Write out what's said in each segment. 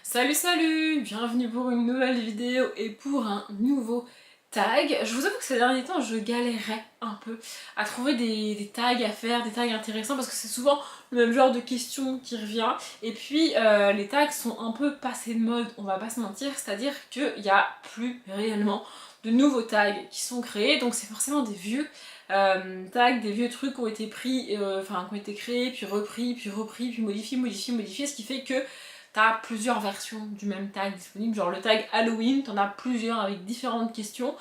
Salut, bienvenue pour une nouvelle vidéo et pour un nouveau tag. Je vous avoue que ces derniers temps je galérais un peu à trouver des tags à faire, des tags intéressants parce que c'est souvent le même genre de questions qui revient et puis les tags sont un peu passés de mode, on va pas se mentir, c'est-à-dire qu'il n'y a plus réellement de nouveaux tags qui sont créés, donc c'est forcément des vieux tags, des vieux trucs qui ont été pris, qui ont été créés, puis repris, puis modifiés, ce qui fait que t'as plusieurs versions du même tag disponible, genre le tag Halloween, t'en as plusieurs avec différentes questions,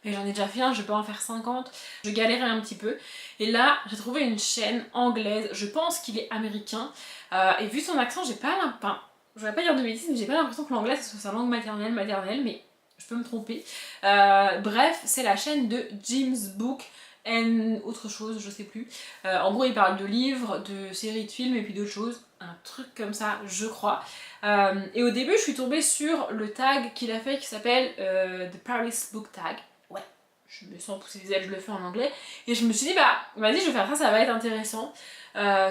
mais j'en ai déjà fait un, je vais pas en faire 50, je galérais un petit peu, et là j'ai trouvé une chaîne anglaise, je pense qu'il est américain, et vu son accent, j'ai pas l'impression, enfin, je vais pas dire de bêtises, mais j'ai pas l'impression que l'anglais soit sa langue maternelle, mais je peux me tromper. Bref, c'est la chaîne de Jim's Book and autre chose, je sais plus. En gros, il parle de livres, de séries de films et puis d'autres choses, un truc comme ça, je crois. Et au début, je suis tombée sur le tag qu'il a fait qui s'appelle The Paris Book Tag. Ouais, je me sens pousser des ailes, je le fais en anglais. Et je me suis dit, bah, vas-y, je vais faire ça, ça va être intéressant.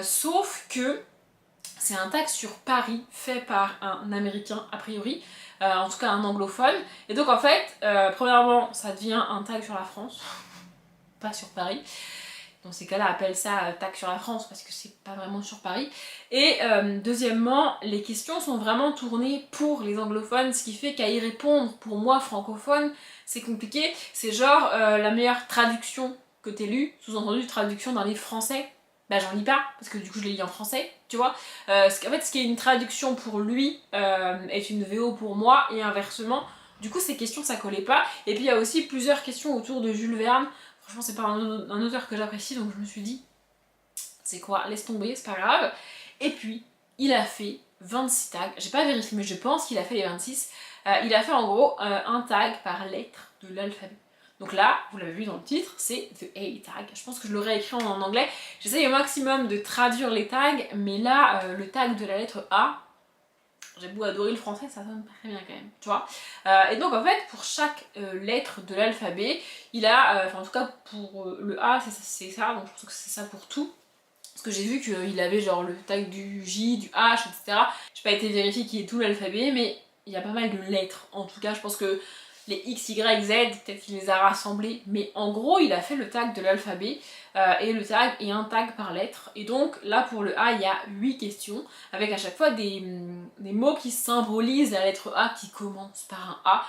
Sauf que c'est un tag sur Paris fait par un américain, a priori, en tout cas un anglophone. Et donc, en fait, premièrement, ça devient un tag sur la France, pas sur Paris. Dans ces cas-là, appelle ça tag sur la France parce que c'est pas vraiment sur Paris. Et deuxièmement, les questions sont vraiment tournées pour les anglophones, ce qui fait qu'à y répondre, pour moi francophone, c'est compliqué. C'est genre la meilleure traduction que t'aies lue, sous-entendu traduction d'un livre français, bah j'en lis pas, parce que du coup je les lis en français, tu vois. En fait, ce qui est une traduction pour lui est une VO pour moi, et inversement. Du coup, ces questions, ça collait pas. Et puis il y a aussi plusieurs questions autour de Jules Verne. Franchement, c'est pas un auteur que j'apprécie, donc je me suis dit, c'est quoi, laisse tomber, c'est pas grave. Et puis, il a fait 26 tags. J'ai pas vérifié, mais je pense qu'il a fait les 26. Il a fait en gros un tag par lettre de l'alphabet. Donc là, vous l'avez vu dans le titre, c'est The A tag. Je pense que je l'aurais écrit en anglais. J'essaye au maximum de traduire les tags, mais là, le tag de la lettre A, j'ai beau adorer le français, ça sonne très bien quand même, tu vois. Et donc en fait, pour chaque lettre de l'alphabet, il a, en tout cas pour le A, c'est ça, donc je pense que c'est ça pour tout. Parce que j'ai vu qu'il avait genre le tag du J, du H, etc. J'ai pas été vérifier qui est tout l'alphabet, mais il y a pas mal de lettres. En tout cas, je pense que les X, Y, Z, peut-être qu'il les a rassemblés, mais en gros, il a fait le tag de l'alphabet, et le tag est un tag par lettre. Et donc, là, pour le A, il y a 8 questions, avec à chaque fois des mots qui symbolisent la lettre A qui commence par un A.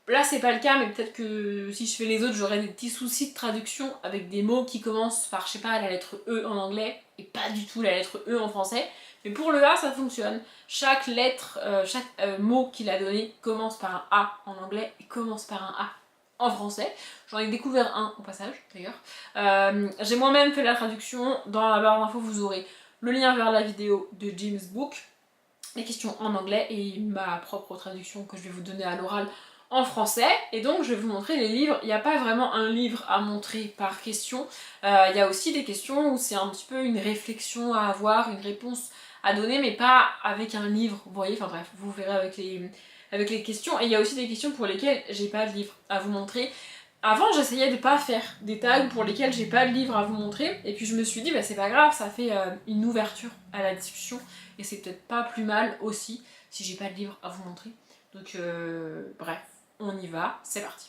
Là, c'est pas le cas, mais peut-être que si je fais les autres, j'aurai des petits soucis de traduction avec des mots qui commencent par, je sais pas, la lettre E en anglais et pas du tout la lettre E en français. Mais pour le A, ça fonctionne. Chaque lettre, chaque mot qu'il a donné commence par un A en anglais et commence par un A en français. J'en ai découvert un au passage, d'ailleurs. J'ai moi-même fait la traduction. Dans la barre d'infos, vous aurez le lien vers la vidéo de Jim's Book, les questions en anglais et ma propre traduction que je vais vous donner à l'oral en français. Et donc je vais vous montrer les livres. Il n'y a pas vraiment un livre à montrer par question. Il y a aussi des questions où c'est un petit peu une réflexion à avoir, une réponse à donner, mais pas avec un livre, vous voyez, enfin bref, vous verrez avec les questions. Et il y a aussi des questions pour lesquelles j'ai pas de livre à vous montrer. Avant, j'essayais de pas faire des tags pour lesquels j'ai pas de livre à vous montrer, et puis je me suis dit, bah c'est pas grave, ça fait une ouverture à la discussion, et c'est peut-être pas plus mal aussi si j'ai pas de livre à vous montrer. Donc bref, on y va, c'est parti.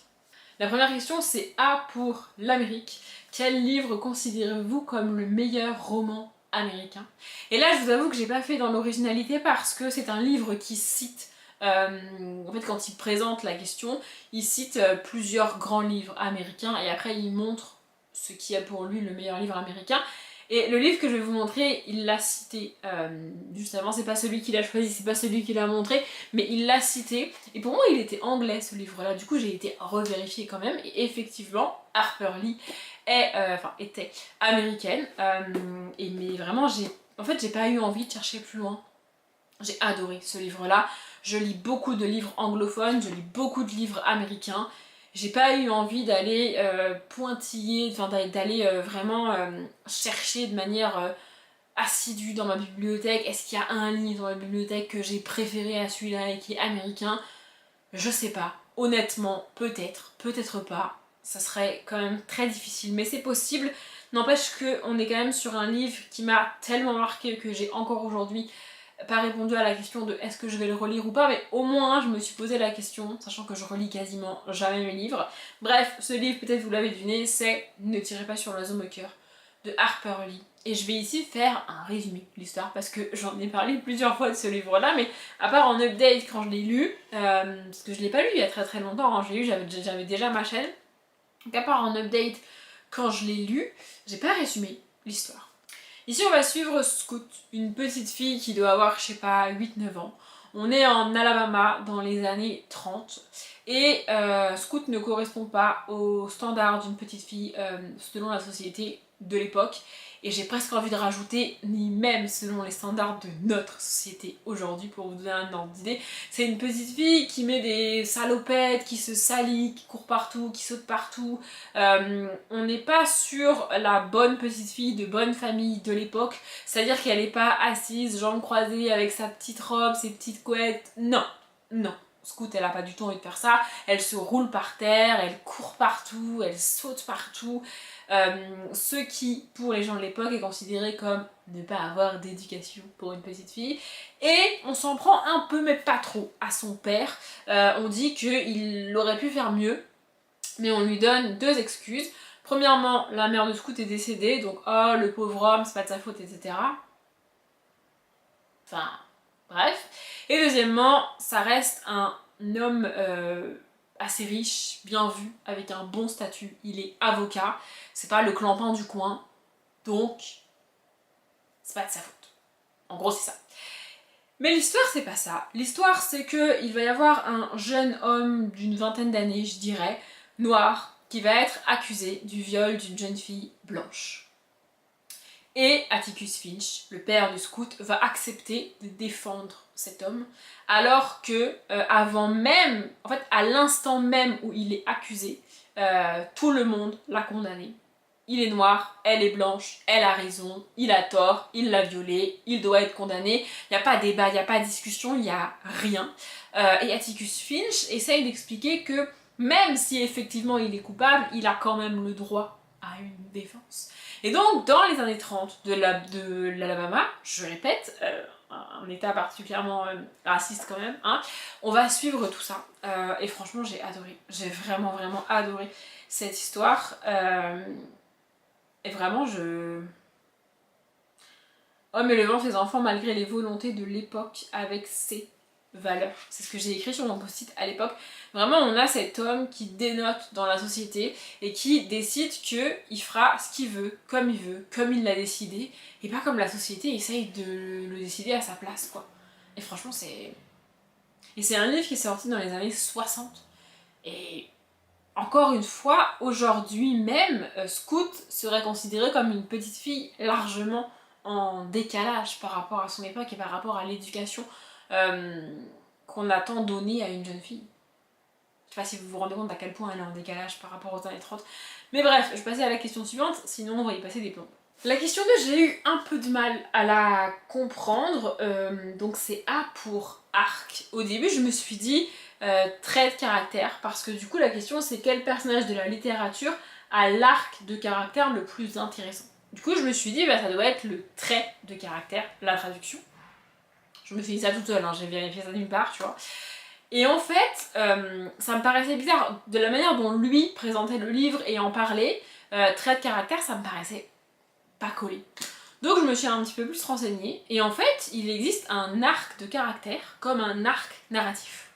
La première question, c'est A pour l'Amérique. Quel livre considérez-vous comme le meilleur roman américain? Et là, je vous avoue que j'ai pas fait dans l'originalité parce que c'est un livre qui cite, en fait, quand il présente la question, il cite plusieurs grands livres américains et après il montre ce qui est pour lui le meilleur livre américain. Et le livre que je vais vous montrer, il l'a cité juste avant, c'est pas celui qu'il a choisi, c'est pas celui qu'il a montré, mais il l'a cité. Et pour moi, il était anglais ce livre-là, du coup j'ai été revérifier quand même, et effectivement, Harper Lee était américaine, et mais vraiment, en fait, j'ai pas eu envie de chercher plus loin. J'ai adoré ce livre-là. Je lis beaucoup de livres anglophones, je lis beaucoup de livres américains. J'ai pas eu envie d'aller pointiller, enfin d'aller vraiment chercher de manière assidue dans ma bibliothèque. Est-ce qu'il y a un livre dans ma bibliothèque que j'ai préféré à celui-là et qui est américain? Je sais pas. Honnêtement, peut-être, peut-être pas. Ça serait quand même très difficile, mais c'est possible. N'empêche qu'on est quand même sur un livre qui m'a tellement marqué que j'ai encore aujourd'hui pas répondu à la question de est-ce que je vais le relire ou pas, mais au moins je me suis posé la question, sachant que je relis quasiment jamais mes livres. Bref, ce livre, peut-être vous l'avez deviné, c'est Ne tirez pas sur l'oiseau moqueur de Harper Lee. Et je vais ici faire un résumé de l'histoire parce que j'en ai parlé plusieurs fois de ce livre-là, mais à part en update quand je l'ai lu, parce que je l'ai pas lu il y a très longtemps, hein, je l'ai lu, j'avais déjà ma chaîne. Donc à part en update quand je l'ai lu, j'ai pas résumé l'histoire. Ici on va suivre Scout, une petite fille qui doit avoir, je sais pas, 8-9 ans. On est en Alabama dans les années 30 et Scout ne correspond pas aux standards d'une petite fille selon la société de l'époque. Et j'ai presque envie de rajouter, ni même selon les standards de notre société aujourd'hui, pour vous donner un ordre d'idée. C'est une petite fille qui met des salopettes, qui se salit, qui court partout, qui saute partout. On n'est pas sur la bonne petite fille de bonne famille de l'époque, c'est-à-dire qu'elle n'est pas assise, jambes croisées, avec sa petite robe, ses petites couettes. Non, non. Scout, elle a pas du tout envie de faire ça. Elle se roule par terre, elle court partout, elle saute partout. Ce qui, pour les gens de l'époque, est considéré comme ne pas avoir d'éducation pour une petite fille. Et on s'en prend un peu, mais pas trop, à son père. On dit qu'il aurait pu faire mieux, mais on lui donne deux excuses. Premièrement, la mère de Scout est décédée, donc oh le pauvre homme, c'est pas de sa faute, etc. Enfin, bref. Et deuxièmement, ça reste un homme assez riche, bien vu, avec un bon statut. Il est avocat, c'est pas le clampin du coin, donc c'est pas de sa faute. En gros, c'est ça. Mais l'histoire, c'est pas ça. L'histoire, c'est que il va y avoir un jeune homme d'une vingtaine d'années, je dirais, noir, qui va être accusé du viol d'une jeune fille blanche. Et Atticus Finch, le père du Scout, va accepter de défendre cet homme, alors que avant même, en fait à l'instant même où il est accusé, tout le monde l'a condamné. Il est noir, elle est blanche, elle a raison, il a tort, il l'a violée, il doit être condamné. Il n'y a pas de débat, il n'y a pas de discussion, il n'y a rien. Et Atticus Finch essaye d'expliquer que même si effectivement il est coupable, il a quand même le droit à une défense. Et donc, dans les années 30 de l'Alabama, je répète, un état particulièrement raciste quand même, hein, on va suivre tout ça. Et franchement, j'ai adoré. J'ai vraiment adoré cette histoire. Et vraiment, Homme élevant ses enfants malgré les volontés de l'époque avec ses valeurs. C'est ce que j'ai écrit sur mon post-it à l'époque. Vraiment, on a cet homme qui dénote dans la société et qui décide qu'il fera ce qu'il veut, comme il l'a décidé, et pas comme la société essaye de le décider à sa place, quoi. Et franchement, c'est... Et c'est un livre qui est sorti dans les années 60. Et encore une fois, aujourd'hui même, Scout serait considérée comme une petite fille largement en décalage par rapport à son époque et par rapport à l'éducation qu'on attend donner à une jeune fille. Je sais pas si vous vous rendez compte à quel point elle est en décalage par rapport aux années 30. Mais bref, je vais passer à la question suivante, sinon on va y passer des plombs. La question 2, j'ai eu un peu de mal à la comprendre, donc c'est A pour arc. Au début, je me suis dit trait de caractère, parce que du coup, la question c'est quel personnage de la littérature a l'arc de caractère le plus intéressant. Du coup, je me suis dit, bah, ça doit être le trait de caractère, la traduction. Je me suis dit ça toute seule, hein, j'ai vérifié ça d'une part, tu vois. Et en fait, ça me paraissait bizarre, de la manière dont lui présentait le livre et en parlait, trait de caractère, ça me paraissait pas collé. Donc je me suis un petit peu plus renseignée, et en fait, il existe un arc de caractère comme un arc narratif.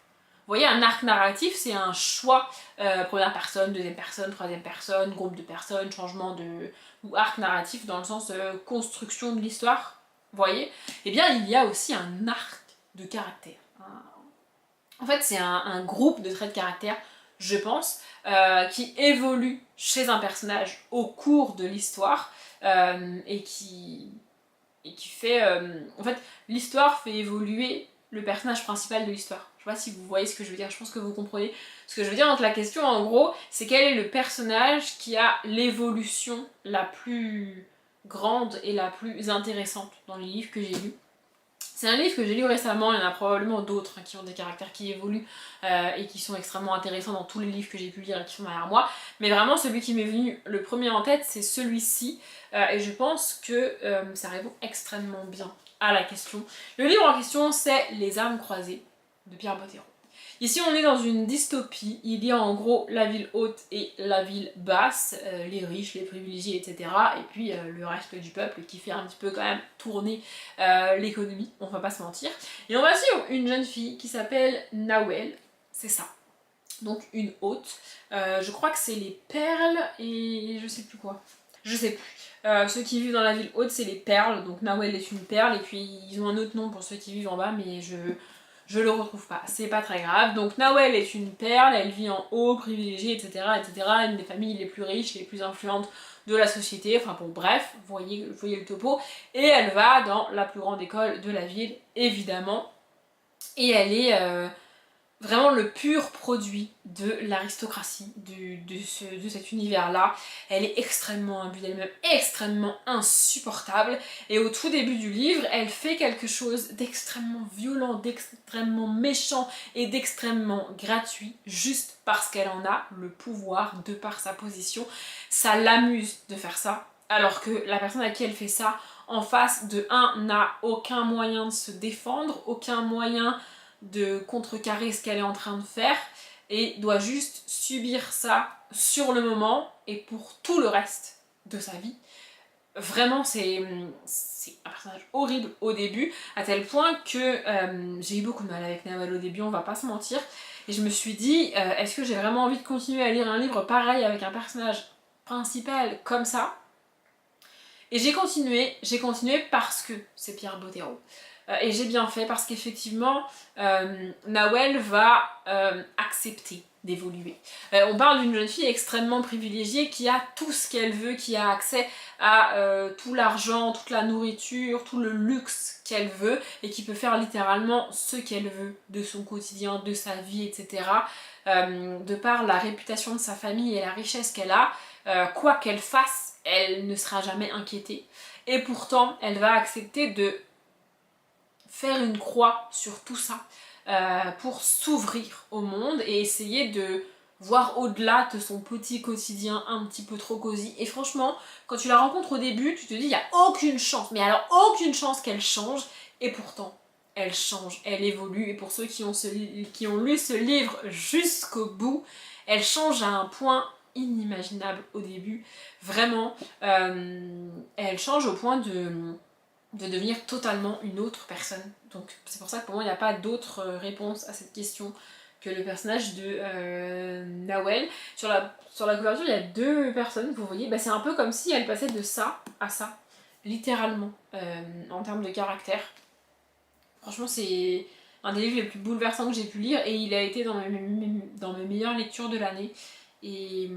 Vous voyez, un arc narratif, c'est un choix, première personne, deuxième personne, troisième personne, groupe de personnes, changement de... ou arc narratif dans le sens construction de l'histoire, vous voyez. Eh bien, il y a aussi un arc de caractère. En fait, c'est un groupe de traits de caractère, je pense, qui évolue chez un personnage au cours de l'histoire, et qui fait... en fait, l'histoire fait évoluer le personnage principal de l'histoire. Je sais pas si vous voyez ce que je veux dire, je pense que vous comprenez ce que je veux dire. Donc la question en gros, c'est quel est le personnage qui a l'évolution la plus grande et la plus intéressante dans les livres que j'ai lus. C'est un livre que j'ai lu récemment, il y en a probablement d'autres qui ont des caractères qui évoluent et qui sont extrêmement intéressants dans tous les livres que j'ai pu lire et qui sont derrière moi. Mais vraiment celui qui m'est venu le premier en tête, c'est celui-ci. Et je pense que ça répond extrêmement bien à la question. Le livre en question, c'est Les âmes croisées de Pierre Bottero. Ici, on est dans une dystopie. Il y a en gros la ville haute et la ville basse, les riches, les privilégiés, etc. Et puis le reste du peuple qui fait un petit peu quand même tourner l'économie, on va pas se mentir. Et on va suivre une jeune fille qui s'appelle Nawel, c'est ça. Donc une haute. Je crois que c'est les perles et je sais plus quoi. Je sais plus. Ceux qui vivent dans la ville haute, c'est les perles. Donc Nawel est une perle et puis ils ont un autre nom pour ceux qui vivent en bas, mais je le retrouve pas, c'est pas très grave. Donc Nawel est une perle, elle vit en haut, privilégiée, etc., etc. Une des familles les plus riches, les plus influentes de la société. Enfin bon, bref, vous voyez le topo. Et elle va dans la plus grande école de la ville, évidemment. Et elle est vraiment le pur produit de l'aristocratie, de cet univers-là. Elle est extrêmement imbue d'elle-même, extrêmement insupportable. Et au tout début du livre, elle fait quelque chose d'extrêmement violent, d'extrêmement méchant et d'extrêmement gratuit, juste parce qu'elle en a le pouvoir, de par sa position. Ça l'amuse de faire ça, alors que la personne à qui elle fait ça, en face de un, n'a aucun moyen de se défendre, aucun moyen de contrecarrer ce qu'elle est en train de faire et doit juste subir ça sur le moment et pour tout le reste de sa vie. Vraiment, c'est un personnage horrible au début, à tel point que j'ai eu beaucoup de mal avec Nawel au début, on va pas se mentir, et je me suis dit, est-ce que j'ai vraiment envie de continuer à lire un livre pareil avec un personnage principal comme ça? Et j'ai continué parce que c'est Pierre Bottero. Et j'ai bien fait parce qu'effectivement, Nawel va accepter d'évoluer. On parle d'une jeune fille extrêmement privilégiée qui a tout ce qu'elle veut, qui a accès à tout l'argent, toute la nourriture, tout le luxe qu'elle veut et qui peut faire littéralement ce qu'elle veut de son quotidien, de sa vie, etc. De par la réputation de sa famille et la richesse qu'elle a, quoi qu'elle fasse, elle ne sera jamais inquiétée. Et pourtant, elle va accepter de faire une croix sur tout ça pour s'ouvrir au monde et essayer de voir au-delà de son petit quotidien un petit peu trop cosy. Et franchement, quand tu la rencontres au début, tu te dis il n'y a aucune chance, mais alors aucune chance qu'elle change, et pourtant elle change, elle évolue. Et pour ceux qui ont lu ce livre jusqu'au bout, elle change à un point inimaginable au début. Vraiment, elle change au point de devenir totalement une autre personne. Donc c'est pour ça que pour moi il n'y a pas d'autre réponse à cette question que le personnage de Nawel. Sur la couverture il y a deux personnes, vous voyez, bah, c'est un peu comme si elle passait de ça à ça, littéralement, en termes de caractère. Franchement c'est un des livres les plus bouleversants que j'ai pu lire et il a été dans mes meilleures lectures de l'année. Et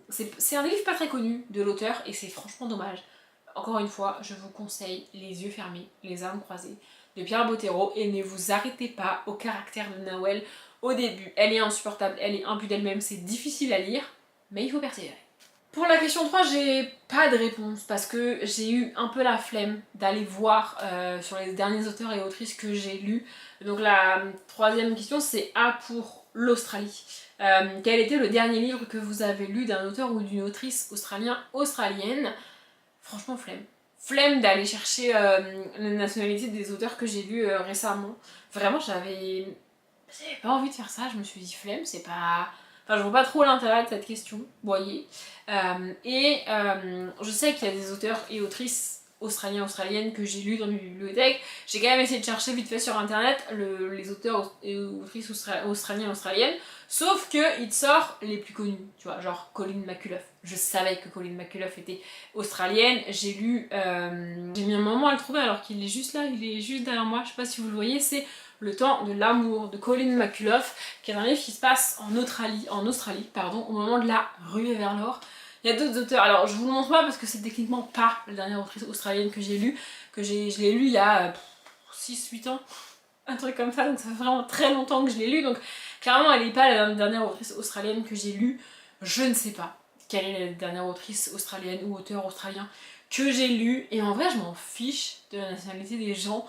c'est un des livres pas très connu de l'auteur et c'est franchement dommage. Encore une fois, je vous conseille Les yeux fermés, Les âmes croisées de Pierre Bottero et ne vous arrêtez pas au caractère de Nawel au début. Elle est insupportable, elle est imbue d'elle-même, c'est difficile à lire, mais il faut persévérer. Pour la question 3, j'ai pas de réponse parce que j'ai eu un peu la flemme d'aller voir sur les derniers auteurs et autrices que j'ai lus. Donc la troisième question c'est A pour l'Australie. Quel était le dernier livre que vous avez lu d'un auteur ou d'une autrice australienne? Franchement, flemme. Flemme d'aller chercher la nationalité des auteurs que j'ai lus récemment. Vraiment, j'avais pas envie de faire ça. Je me suis dit flemme, c'est pas... Enfin, je vois pas trop l'intérêt de cette question, vous voyez. Je sais qu'il y a des auteurs et autrices australiennes que j'ai lus dans mes bibliothèques. J'ai quand même essayé de chercher vite fait sur internet les auteurs et autrices australiennes. Sauf que il sort les plus connus, tu vois, genre Colleen McCullough. Je savais que Colleen McCullough était australienne. J'ai lu, j'ai mis un moment à le trouver alors qu'il est juste là, il est juste derrière moi. Je sais pas si vous le voyez, c'est Le temps de l'amour de Colleen McCullough, qui est un livre qui se passe en Australie, au moment de la ruée vers l'or. Il y a d'autres auteurs, alors je vous le montre pas parce que c'est techniquement pas la dernière autrice australienne que j'ai lue, je l'ai lu il y a 6-8 ans, un truc comme ça, donc ça fait vraiment très longtemps que je l'ai lu, donc clairement elle n'est pas la dernière autrice australienne que j'ai lue. Je ne sais pas quelle est la dernière autrice australienne ou auteur australien que j'ai lu, et en vrai je m'en fiche de la nationalité des gens.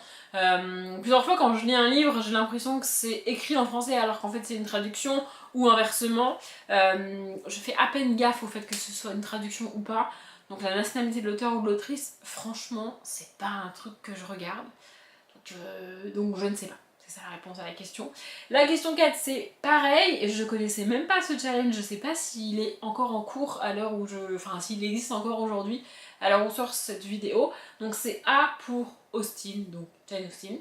Plusieurs fois quand je lis un livre, j'ai l'impression que c'est écrit en français alors qu'en fait c'est une traduction, ou inversement. Je fais à peine gaffe au fait que ce soit une traduction ou pas. Donc la nationalité de l'auteur ou de l'autrice, franchement, c'est pas un truc que je regarde. Donc je ne sais pas. C'est ça la réponse à la question. La question 4, c'est pareil, je connaissais même pas ce challenge, je sais pas s'il est encore en cours à l'heure où je... Enfin, s'il existe encore aujourd'hui, à l'heure où sort cette vidéo. Donc c'est A pour Austen, donc Jane Austen.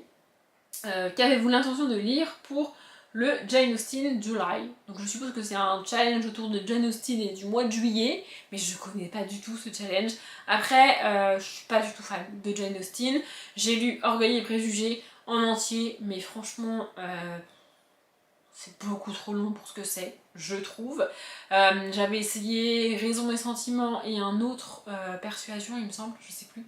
Qu'avez-vous l'intention de lire pour le Jane Austen July? Donc je suppose que c'est un challenge autour de Jane Austen et du mois de juillet, mais je connais pas du tout ce challenge. Après, je suis pas du tout fan de Jane Austen. J'ai lu Orgueil et Préjugés en entier, mais franchement, c'est beaucoup trop long pour ce que c'est, je trouve. J'avais essayé Raison et Sentiments et un autre, Persuasion, il me semble, je sais plus.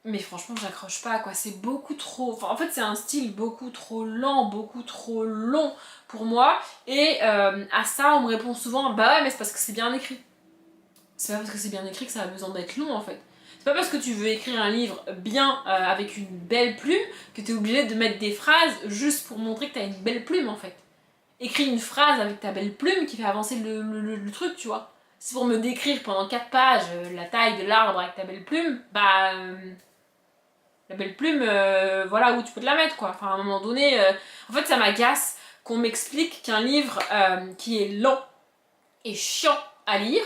Mais franchement, j'accroche pas, quoi. C'est beaucoup trop... Enfin, en fait, c'est un style beaucoup trop lent, beaucoup trop long pour moi. Et à ça, on me répond souvent, bah ouais, mais c'est parce que c'est bien écrit. C'est pas parce que c'est bien écrit que ça a besoin d'être long, en fait. C'est pas parce que tu veux écrire un livre bien, avec une belle plume, que t'es obligé de mettre des phrases juste pour montrer que t'as une belle plume, en fait. Écris une phrase avec ta belle plume qui fait avancer le truc, tu vois. C'est pour me décrire pendant 4 pages la taille de l'arbre avec ta belle plume, bah... la belle plume, voilà où tu peux te la mettre, quoi. Enfin, à un moment donné, en fait, ça m'agace qu'on m'explique qu'un livre qui est lent et chiant à lire,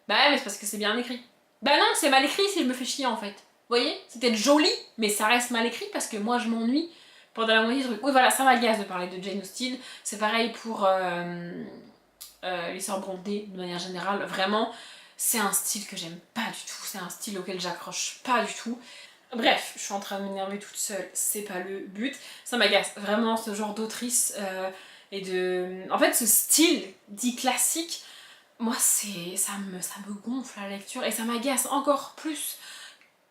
bah mais c'est parce que c'est bien écrit. Bah non, c'est mal écrit si je me fais chier, en fait. Vous voyez? C'est peut-être joli, mais ça reste mal écrit parce que moi, je m'ennuie pendant la moitié du truc. Oui, voilà, ça m'agace de parler de Jane Austen. C'est pareil pour les sœurs Brontë, de manière générale. Vraiment, c'est un style que j'aime pas du tout. C'est un style auquel j'accroche pas du tout. Bref, je suis en train de m'énerver toute seule, c'est pas le but. Ça m'agace vraiment ce genre d'autrice et de... En fait, ce style dit classique, moi ça me gonfle à la lecture et ça m'agace encore plus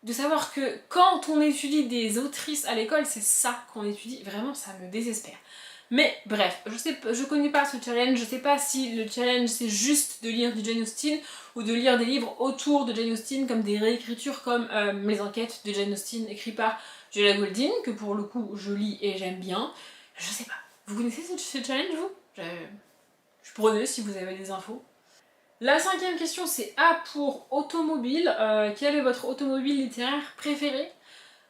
de savoir que quand on étudie des autrices à l'école, c'est ça qu'on étudie. Vraiment, ça me désespère. Mais bref, je connais pas ce challenge, je sais pas si le challenge c'est juste de lire du Jane Austen ou de lire des livres autour de Jane Austen comme des réécritures comme Les Enquêtes de Jane Austen écrit par Julia Golding, que pour le coup je lis et j'aime bien. Je sais pas. Vous connaissez ce challenge vous? Je suis preneuse si vous avez des infos. La 5e question c'est A pour automobile. Quel est votre automobile littéraire préféré?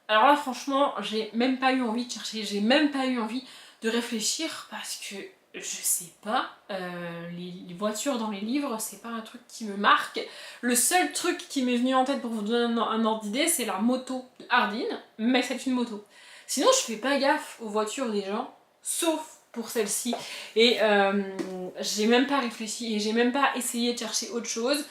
Alors là franchement j'ai même pas eu envie de chercher, j'ai même pas eu envie de réfléchir parce que je sais pas, les voitures dans les livres c'est pas un truc qui me marque. Le seul truc qui m'est venu en tête pour vous donner un ordre d'idée c'est la moto de Hardin, mais c'est une moto. Sinon je fais pas gaffe aux voitures des gens, sauf pour celle-ci. Et j'ai même pas réfléchi et j'ai même pas essayé de chercher autre chose.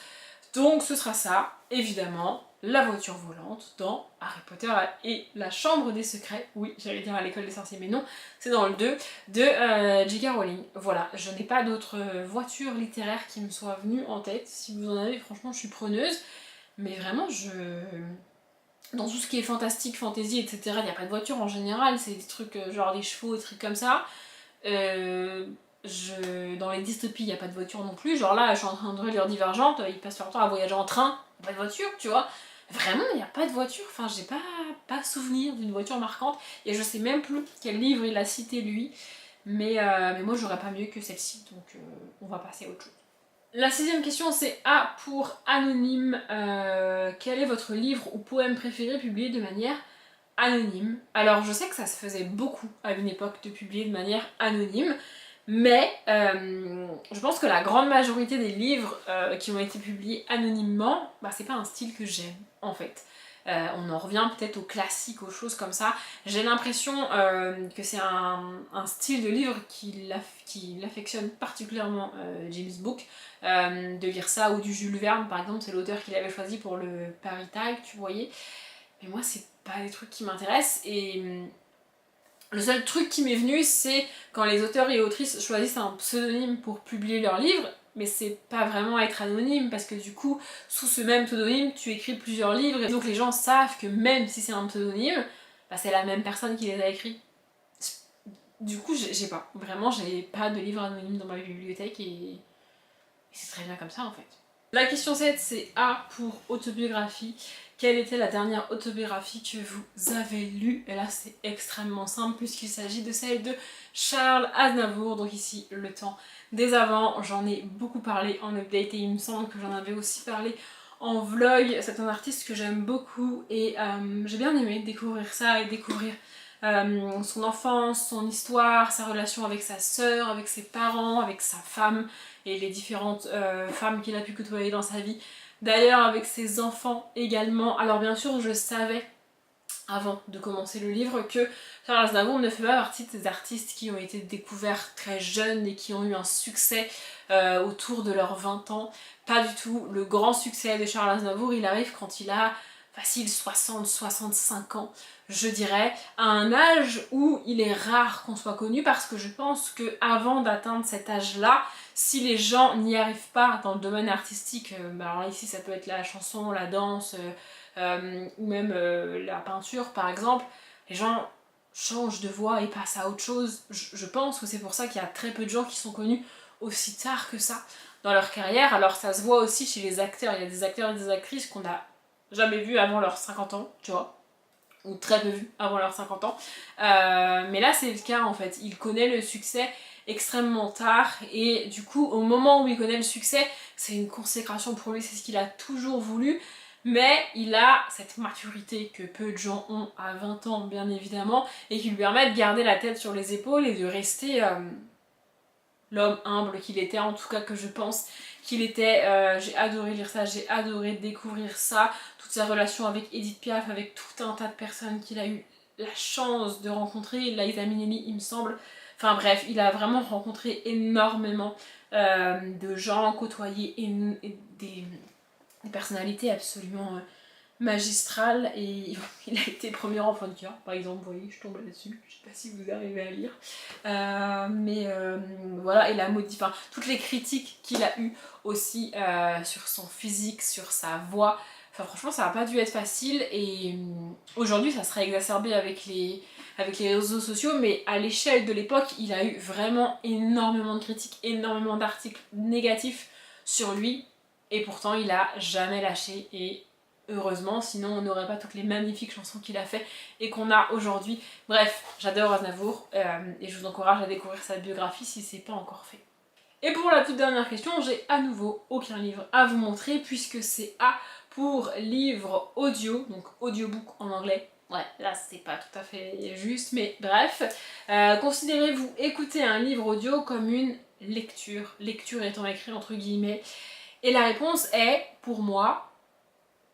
Donc ce sera ça, évidemment, la voiture volante dans Harry Potter et la chambre des secrets. Oui, j'allais dire à l'école des sorciers, mais non, c'est dans le 2 de J.K. Rowling. Voilà, je n'ai pas d'autres voitures littéraires qui me soient venues en tête. Si vous en avez, franchement, je suis preneuse. Mais vraiment, dans tout ce qui est fantastique, fantasy, etc., il n'y a pas de voiture en général, c'est des trucs genre des chevaux, des trucs comme ça. Dans les dystopies, il n'y a pas de voiture non plus. Genre là, je suis en train de relire Divergente, ils passent leur temps à voyager en train, pas de voiture, tu vois. Vraiment, il n'y a pas de voiture. Enfin, j'ai pas souvenir d'une voiture marquante. Et je sais même plus quel livre il a cité lui. Mais moi, j'aurais pas mieux que celle-ci. Donc, on va passer à autre chose. La 6e question, c'est A pour anonyme. Quel est votre livre ou poème préféré publié de manière anonyme? Alors, je sais que ça se faisait beaucoup à une époque de publier de manière anonyme. Mais je pense que la grande majorité des livres qui ont été publiés anonymement, bah, c'est pas un style que j'aime en fait. On en revient peut-être aux classiques, aux choses comme ça. J'ai l'impression que c'est un style de livre qui l'affectionne particulièrement James Book. De lire ça ou du Jules Verne par exemple, c'est l'auteur qu'il avait choisi pour le Paris Tag, tu voyais. Mais moi c'est pas des trucs qui m'intéressent et... Le seul truc qui m'est venu, c'est quand les auteurs et autrices choisissent un pseudonyme pour publier leurs livres, mais c'est pas vraiment être anonyme, parce que du coup, sous ce même pseudonyme, tu écris plusieurs livres, et donc les gens savent que même si c'est un pseudonyme, bah c'est la même personne qui les a écrits. Du coup, j'ai pas de livre anonyme dans ma bibliothèque, et c'est très bien comme ça en fait. La question 7, c'est A pour autobiographie. Quelle était la dernière autobiographie que vous avez lue? Et là c'est extrêmement simple puisqu'il s'agit de celle de Charles Aznavour, donc ici Le Temps des Avants. J'en ai beaucoup parlé en update et il me semble que j'en avais aussi parlé en vlog. C'est un artiste que j'aime beaucoup et j'ai bien aimé découvrir ça et découvrir son enfance, son histoire, sa relation avec sa sœur, avec ses parents, avec sa femme et les différentes femmes qu'il a pu côtoyer dans sa vie. D'ailleurs avec ses enfants également. Alors bien sûr je savais avant de commencer le livre que Charles Aznavour ne fait pas partie de ces artistes qui ont été découverts très jeunes et qui ont eu un succès autour de leurs 20 ans. Pas du tout. Le grand succès de Charles Aznavour, il arrive quand il a facile 60-65 ans, je dirais, à un âge où il est rare qu'on soit connu parce que je pense que avant d'atteindre cet âge-là, si les gens n'y arrivent pas dans le domaine artistique, alors ici ça peut être la chanson, la danse, ou même la peinture par exemple, les gens changent de voix et passent à autre chose. Je pense que c'est pour ça qu'il y a très peu de gens qui sont connus aussi tard que ça dans leur carrière. Alors ça se voit aussi chez les acteurs, il y a des acteurs et des actrices qu'on n'a jamais vus avant leurs 50 ans, tu vois, ou très peu vus avant leurs 50 ans. Mais là c'est le cas en fait, il connaît le succès extrêmement tard et du coup au moment où il connaît le succès, c'est une consécration pour lui, c'est ce qu'il a toujours voulu. Mais il a cette maturité que peu de gens ont à 20 ans bien évidemment et qui lui permet de garder la tête sur les épaules et de rester l'homme humble qu'il était, en tout cas que je pense qu'il était. J'ai adoré lire ça, j'ai adoré découvrir ça, toute sa relation avec Edith Piaf, avec tout un tas de personnes qu'il a eu la chance de rencontrer, Liza Minnelli il me semble. Enfin bref, il a vraiment rencontré énormément de gens, côtoyé et des personnalités absolument magistrales et il a été premier enfant de cœur par exemple, vous voyez je tombe là-dessus, je sais pas si vous arrivez à lire, voilà, et enfin, toutes les critiques qu'il a eues aussi sur son physique, sur sa voix, enfin franchement ça n'a pas dû être facile et aujourd'hui ça serait exacerbé avec les réseaux sociaux, mais à l'échelle de l'époque il a eu vraiment énormément de critiques, énormément d'articles négatifs sur lui. Et pourtant il a jamais lâché et heureusement, sinon on n'aurait pas toutes les magnifiques chansons qu'il a fait et qu'on a aujourd'hui. Bref, j'adore Aznavour et je vous encourage à découvrir sa biographie si c'est pas encore fait. Et pour la toute dernière question, j'ai à nouveau aucun livre à vous montrer puisque c'est A pour livre audio, donc audiobook en anglais. Ouais, là c'est pas tout à fait juste, mais bref. Considérez-vous écouter un livre audio comme une lecture, lecture étant écrit entre guillemets. Et la réponse est, pour moi,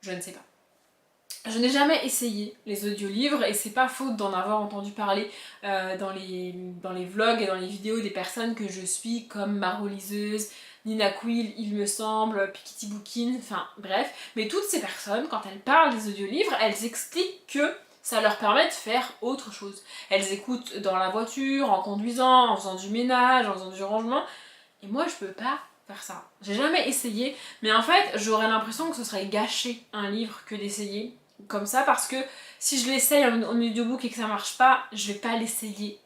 je ne sais pas. Je n'ai jamais essayé les audiolivres et c'est pas faute d'en avoir entendu parler dans les vlogs et dans les vidéos des personnes que je suis comme Maro Liseuse, Nina Quill, il me semble, Pikiti Bookin, enfin bref. Mais toutes ces personnes, quand elles parlent des audiolivres, elles expliquent que ça leur permet de faire autre chose. Elles écoutent dans la voiture, en conduisant, en faisant du ménage, en faisant du rangement. Et moi je peux pas faire ça. J'ai jamais essayé, mais en fait j'aurais l'impression que ce serait gâcher un livre que d'essayer comme ça parce que si je l'essaye en audiobook et que ça marche pas, je vais pas l'essayer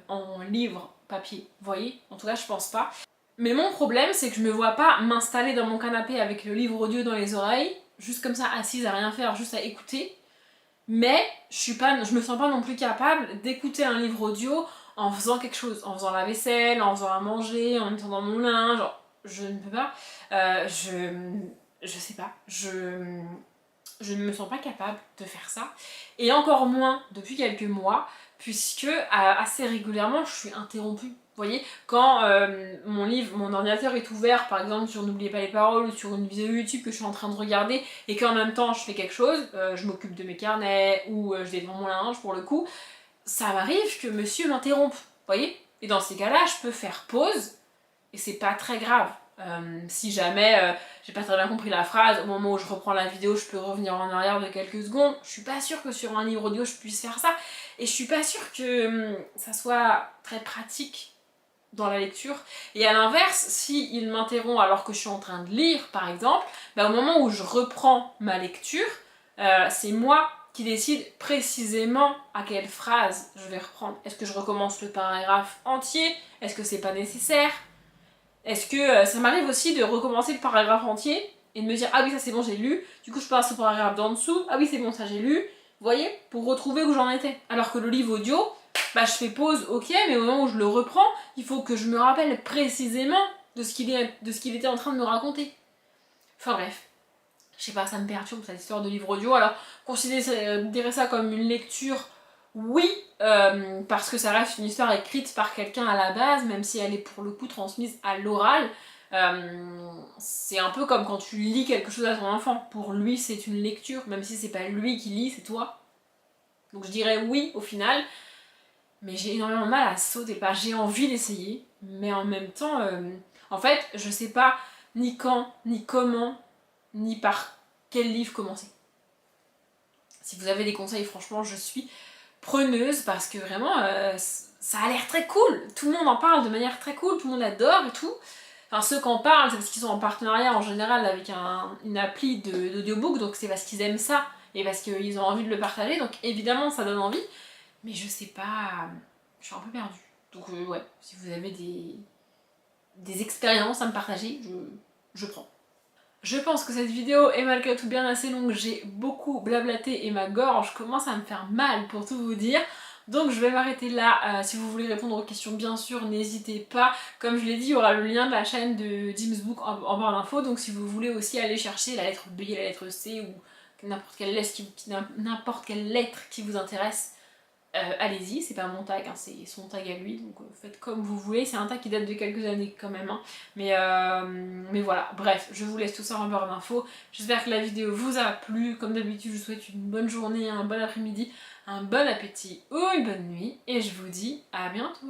en livre papier, vous voyez? En tout cas je pense pas. Mais mon problème c'est que je me vois pas m'installer dans mon canapé avec le livre audio dans les oreilles, juste comme ça assise à rien faire, juste à écouter. Mais je me sens pas non plus capable d'écouter un livre audio en faisant quelque chose, en faisant la vaisselle, en faisant à manger, en mettant dans mon linge, genre, je ne peux pas, je sais pas, je ne me sens pas capable de faire ça, et encore moins depuis quelques mois, puisque assez régulièrement je suis interrompue. Vous voyez, quand mon ordinateur est ouvert, par exemple sur N'oubliez pas les paroles ou sur une vidéo YouTube que je suis en train de regarder et qu'en même temps je fais quelque chose, je m'occupe de mes carnets ou je défends mon linge pour le coup, ça m'arrive que monsieur m'interrompe, vous voyez? Et dans ces cas-là, je peux faire pause et c'est pas très grave. Si jamais j'ai pas très bien compris la phrase, au moment où je reprends la vidéo, je peux revenir en arrière de quelques secondes. Je suis pas sûre que sur un livre audio je puisse faire ça et je suis pas sûre que ça soit très pratique dans la lecture. Et à l'inverse, si il m'interrompt alors que je suis en train de lire par exemple, bah, au moment où je reprends ma lecture, c'est moi qui décide précisément à quelle phrase je vais reprendre. Est-ce que je recommence le paragraphe entier? Est-ce que c'est pas nécessaire? Est-ce que ça m'arrive aussi de recommencer le paragraphe entier et de me dire ah oui ça c'est bon j'ai lu, du coup je passe au paragraphe d'en dessous, ah oui c'est bon ça j'ai lu, vous voyez, pour retrouver où j'en étais. Alors que le livre audio, bah je fais pause ok, mais au moment où je le reprends, il faut que je me rappelle précisément de ce qu'il était en train de me raconter. Enfin bref, Je sais pas, ça me perturbe cette histoire de livre audio. Alors, considérer ça comme une lecture, oui, parce que ça reste une histoire écrite par quelqu'un à la base, même si elle est pour le coup transmise à l'oral. C'est un peu comme quand tu lis quelque chose à ton enfant. Pour lui, c'est une lecture, même si c'est pas lui qui lit, c'est toi. Donc je dirais oui au final, mais j'ai énormément de mal à sauter le pas. J'ai envie d'essayer, mais en même temps, en fait, je sais pas ni quand, ni comment, ni par quel livre commencer. Si vous avez des conseils, franchement, je suis preneuse parce que vraiment, ça a l'air très cool. Tout le monde en parle de manière très cool, tout le monde adore et tout. Enfin, ceux qui en parlent, c'est parce qu'ils sont en partenariat en général avec une appli d'audiobook, donc c'est parce qu'ils aiment ça et parce qu'ils ont envie de le partager, donc évidemment ça donne envie. Mais je sais pas, je suis un peu perdue. Donc ouais, si vous avez des expériences à me partager, je prends. Je pense que cette vidéo est malgré tout bien assez longue, j'ai beaucoup blablaté et ma gorge commence à me faire mal pour tout vous dire. Donc je vais m'arrêter là. Si vous voulez répondre aux questions, bien sûr, n'hésitez pas. Comme je l'ai dit, il y aura le lien de la chaîne de Jim's Book en barre d'infos. Donc si vous voulez aussi aller chercher la lettre B, la lettre C ou n'importe quelle lettre qui vous intéresse, allez-y, c'est pas mon tag, hein, c'est son tag à lui, donc faites comme vous voulez, c'est un tag qui date de quelques années quand même, hein. Mais voilà, bref, je vous laisse tout ça en barre d'infos, j'espère que la vidéo vous a plu, comme d'habitude je vous souhaite une bonne journée, un bon après-midi, un bon appétit ou une bonne nuit, et je vous dis à bientôt.